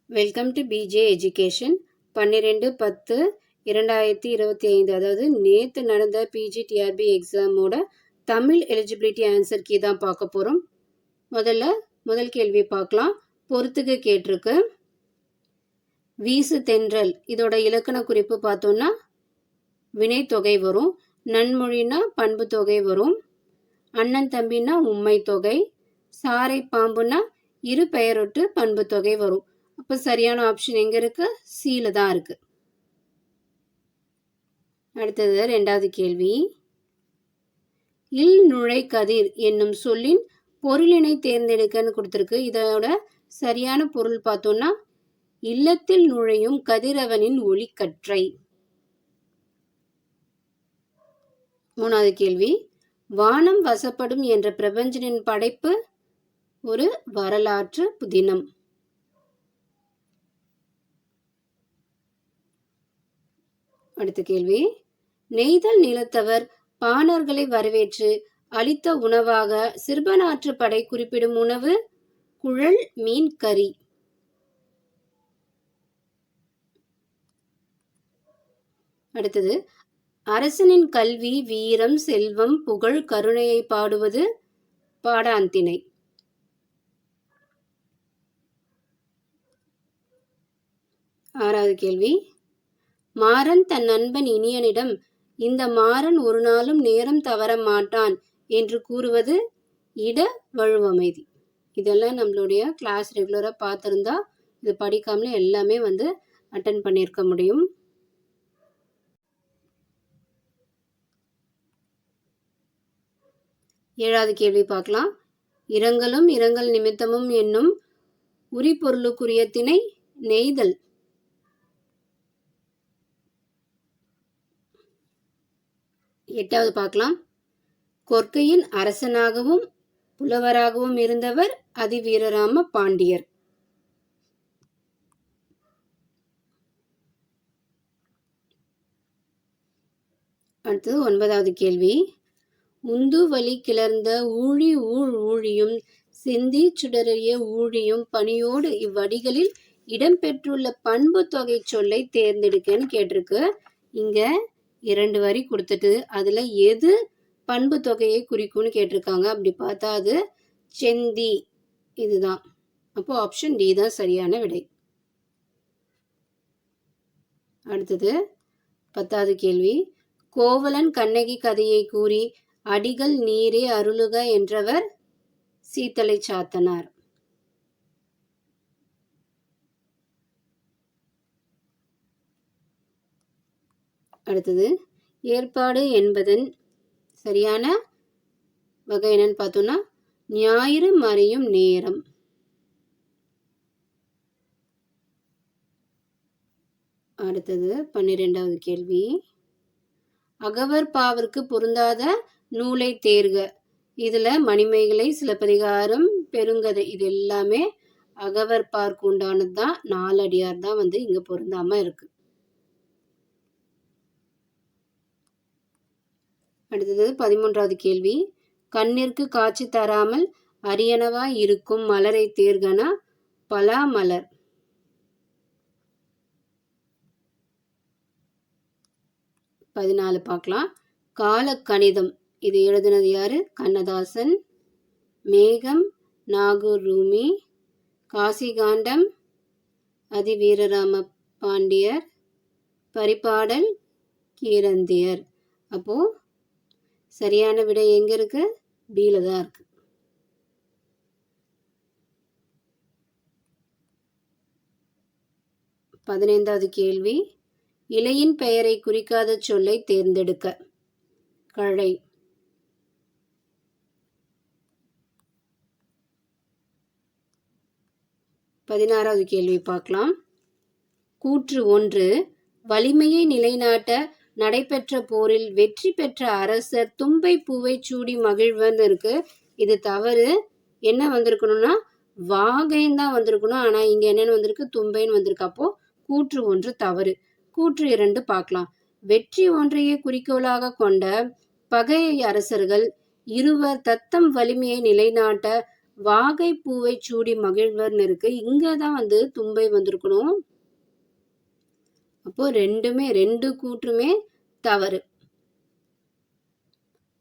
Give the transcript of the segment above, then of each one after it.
Welcome to PJ education. 12/10/2025, அதாவது நேற்று நடந்த பிஜிடிஆர்பி எக்ஸாமோட தமிழ் எலிஜிபிலிட்டி ஆன்சர் கீ தான் பார்க்க போகிறோம். முதல் கேள்வி பார்க்கலாம். பொறுத்துக்கு கேட்டிருக்கு. வீசு தென்றல் இதோட இலக்கண குறிப்பு பார்த்தோம்னா வினை தொகை வரும். நன்மொழினா பண்பு தொகை வரும். அண்ணன் தம்பினா உண்மை தொகை. சாரை பாம்புனா இரு பெயரொட்டு பண்பு தொகை வரும். அப்போ சரியான ஆப்ஷன் எங்கே இருக்கு? சியில் தான் இருக்கு. அடுத்தது ரெண்டாவது கேள்வி. இல் நுழை கதிர் என்னும் சொல்லின் பொருளினை தேர்ந்தெடுக்கன்னு கொடுத்துருக்கு. இதோட சரியான பொருள் பார்த்தோம்னா இல்லத்தில் நுழையும் கதிரவனின் ஒளிக்கற்றை. மூணாவது கேள்வி. வானம் வசப்படும் என்ற பிரபஞ்சனின் படைப்பு ஒரு வரலாற்று புதினம். அடுத்த கேள்வி. நெய்தல் நிலத்தவர் பாணர்களை வரவேற்று அளித்த உணவாக சிறுபனாற்று படை குறிப்பிடும் உணவு குழல் மீன் கறி. அடுத்தது. அரசனின் கல்வி வீரம் செல்வம் புகழ் கருணையை பாடுவது பாடாந்திணை. ஆறாவது கேள்வி. மாறன் தன் நண்பன் இனியனிடம் இந்த மாறன் ஒரு நாளும் நேரம் தவற மாட்டான் என்று கூறுவது இட வழுவமைதி. இதெல்லாம் நம்மளுடைய கிளாஸ் ரெகுலராக பார்த்துருந்தா இது படிக்காமலே எல்லாமே அட்டன் பண்ணியிருக்க முடியும். ஏழாவது கேள்வி பார்க்கலாம். இரங்கலும் இரங்கல் நிமித்தமும் என்னும் உரிபொருளுக்குரிய திணை நெய்தல். எட்டாவது பார்க்கலாம். கொற்கையின் அரசனாகவும் புலவராகவும் இருந்தவர் அதிவீரராம பாண்டியர். அடுத்தது ஒன்பதாவது கேள்வி. உந்து வலி கிளர்ந்த ஊழி ஊழியும் செந்தி சுடரிய ஊழியும் பணியோடு இவ்வடிகளில் இடம்பெற்றுள்ள பண்பு தொகை சொல்லை தேர்ந்தெடுக்கன்னு கேட்டிருக்கு. இங்க 2 வரி கொடுத்துட்டு அதுல எது பண்பு தொகையை குறிக்கும்னு கேட்டிருக்காங்க. அப்படி பார்த்தா அது செந்தி இதுதான். அப்போ ஆப்ஷன் டி தான் சரியான விடை. அடுத்தது 10வது கேள்வி. கோவலன் கண்ணகி கதையை கூறி அடிகள் நீரே அருளுக என்றவர் சீத்தலை சாத்தனார். அடுத்தது. ஏற்பாடு என்பதன் சரியான வகை என்னன்னு பார்த்தோம்னா ஞாயிறு மறையும் நேரம். அடுத்தது 12வது கேள்வி. அகவர் பாவிற்கு பொருந்தாத நூலை தேர்க. இதுல மணிமேகலை சிலப்பதிகாரம் பெருங்கதை இது எல்லாமே அகவர் பார்க்கு உண்டானது தான். 4 அடியார் தான் இங்க பொருந்தாம இருக்கு. அடுத்தது 13வது கேள்வி. கண்ணிற்கு காட்சி தராமல் அரியனவா இருக்கும் மலரை தேர்கனா பலா மலர். பார்க்கலாம். கால கணிதம் இது எழுதினது யாரு? கண்ணதாசன். மேகம் நாகூர் ரூமி. காசிகாண்டம் அதிவீரராம பாண்டியர். பரிபாடல் கீரந்தியர். அப்போ சரியான விடை எங்க இருக்கு? பில தான் இருக்கு. பதினைந்தாவது கேள்வி. இலையின் பெயரை குறிக்காத சொல்லை தேர்ந்தெடுக்க. கழை. பதினாறாவது கேள்வி பார்க்கலாம். கூற்று 1. வலிமையை நிலைநாட்ட நடைபெற்ற போரில் வெற்றி பெற்ற அரசர் தும்பை பூவை சூடி மகிழ்வன் இருக்கு. இது தவறு. என்ன வந்திருக்கணும்னா வாகைன்னு தான் வந்திருக்கணும். ஆனா இங்க என்னன்னு வந்திருக்கு? தும்பைன்னு வந்திருக்கு. அப்போ கூற்று 1 தவறு. கூற்று 2 பார்க்கலாம். வெற்றி ஒன்றையே குறிக்கோளாக கொண்ட பகை அரசர்கள் இருவர் தத்தம் வலிமையை நிலைநாட்ட வாகை பூவை சூடி மகிழ்வர்னு இருக்கு. இங்க தான் வந்து தும்பை வந்திருக்கணும். அப்போ ரெண்டு கூற்றுமே தவறு.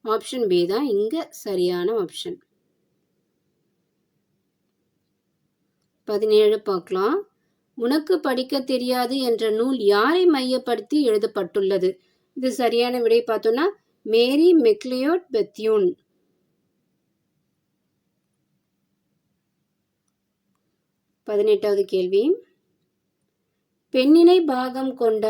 ஆப்ஷன் பி தான் இங்க சரியான ஆப்ஷன். 17 பார்க்கலாம். உனக்கு படிக்க தெரியாது என்ற நூல் யாரை மையப்படுத்தி எழுதப்பட்டுள்ளது? இது சரியான விடை பார்த்தோம்னா மேரி மெக்லியோட் பெத்யூன். 18வது கேள்வி. பெண்ணினை பாகம் கொண்ட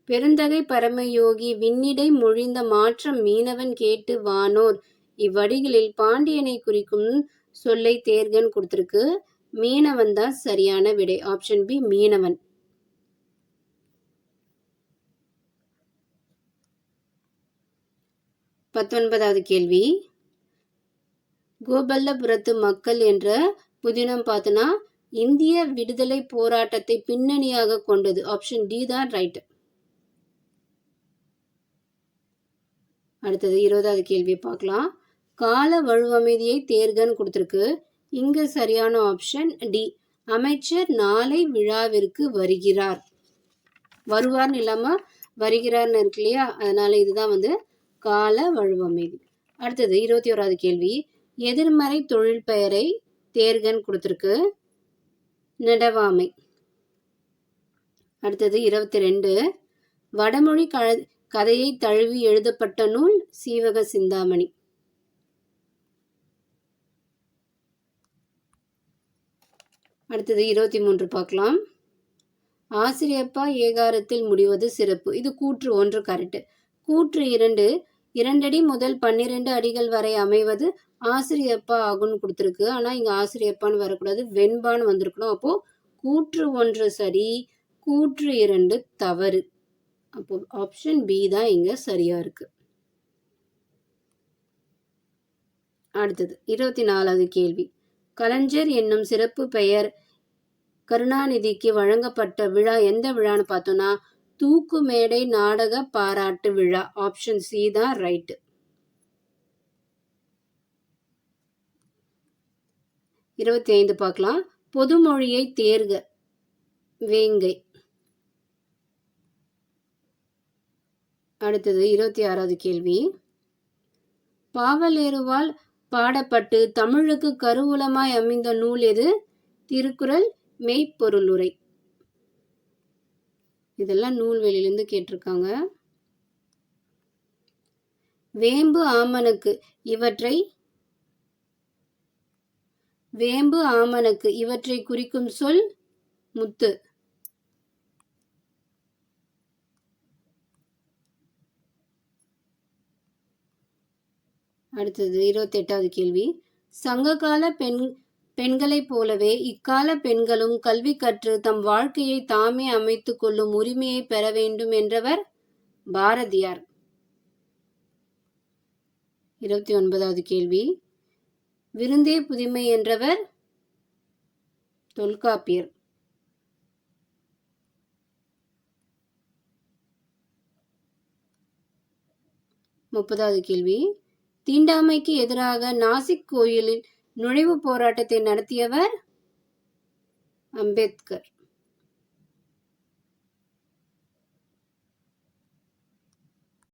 பெருந்தகை பரமயோகி விண்ணிடை மொழிந்த மாற்றம் மீனவன் கேட்டு வானோர் இவ்வடிகளில் பாண்டியனை குறிக்கும் சொல்லை தேர்கன்னு கொடுத்திருக்கு. மீனவன் தான் சரியான விடை. ஆப்ஷன் பி மீனவன். 19வது கேள்வி. கோபல்லபுரத்து மக்கள் என்ற புதினம் பார்த்தோன்னா இந்திய விடுதலை போராட்டத்தை பின்னணியாக கொண்டது. ஆப்ஷன் டி தான் ரைட். அடுத்தது 20வது கேள்வி பார்க்கலாம். கால வழுவமைதியை தேர்கன்னு கொடுத்திருக்கு. இங்க சரியான ஆப்ஷன் டி. அமைச்சர் நாளை விழாவிற்கு வருகிறார். வருவார்னு இல்லாம வருகிறார்னு இருக்கு இல்லையா, அதனால இதுதான் வந்து கால வழுவமைதி. அடுத்தது 21வது கேள்வி. எதிர்மறை தொழில் பெயரை தேர்கன்னு கொடுத்திருக்கு. நடவாமை. அடுத்தது 22. வடமொழி கதையை தழுவி எழுதப்பட்ட நூல் சீவக சிந்தாமணி. அடுத்தது 23 பார்க்கலாம். ஆசிரியப்பா ஏகாரத்தில் முடிவது சிறப்பு. இது கூற்று 1 கரெக்ட். கூற்று 2 2 அடி முதல் 12 அடிகள் வரை அமைவது ஆசிரியப்பா ஆகும்னு கொடுத்துருக்கு. ஆனால் இங்கே ஆசிரியப்பான்னு வரக்கூடாது, வெண்பான்னு வந்திருக்கணும். அப்போ கூற்று 1 சரி, கூற்று 2 தவறு. அப்போ ஆப்ஷன் பி தான் இங்க சரியா இருக்கு. அடுத்தது 24வது கேள்வி. கலைஞர் என்னும் சிறப்பு பெயர் கருணாநிதிக்கு வழங்கப்பட்ட விழா எந்த விழான்னு பார்த்தோம்னா தூக்கு மேடை நாடக பாராட்டு விழா. ஆப்ஷன் சி தான் ரைட். 25 பார்க்கலாம். பொதுமொழியை தேர்க வேங்கை. அடுத்தது 26வது கேள்வி. பாவலேறுவால் பாடப்பட்டு தமிழுக்கு கருவூலமாய் அமைந்த நூல் எது? திருக்குறள், மெய்ப்பொருளுரை. இதெல்லாம் நூல்வெளியிலிருந்து கேட்டிருக்காங்க. வேம்பு ஆமணக்கு இவற்றை குறிக்கும் சொல் முத்து. அடுத்தது 28வது கேள்வி. சங்ககால பெண்களைப் போலவே இக்கால பெண்களும் கல்வி கற்று தம் வாழ்க்கையை தாமே அமைத்துக் கொள்ளும் உரிமையை பெற வேண்டும் என்றவர் பாரதியார். 29வது கேள்வி. விருந்தே புதுமை என்றவர் தொல்காப்பியர். 30வது கேள்வி. தீண்டாமைக்கு எதிராக நாசிக் கோயிலில் நுழைவு போராட்டத்தை நடத்தியவர் அம்பேத்கர்.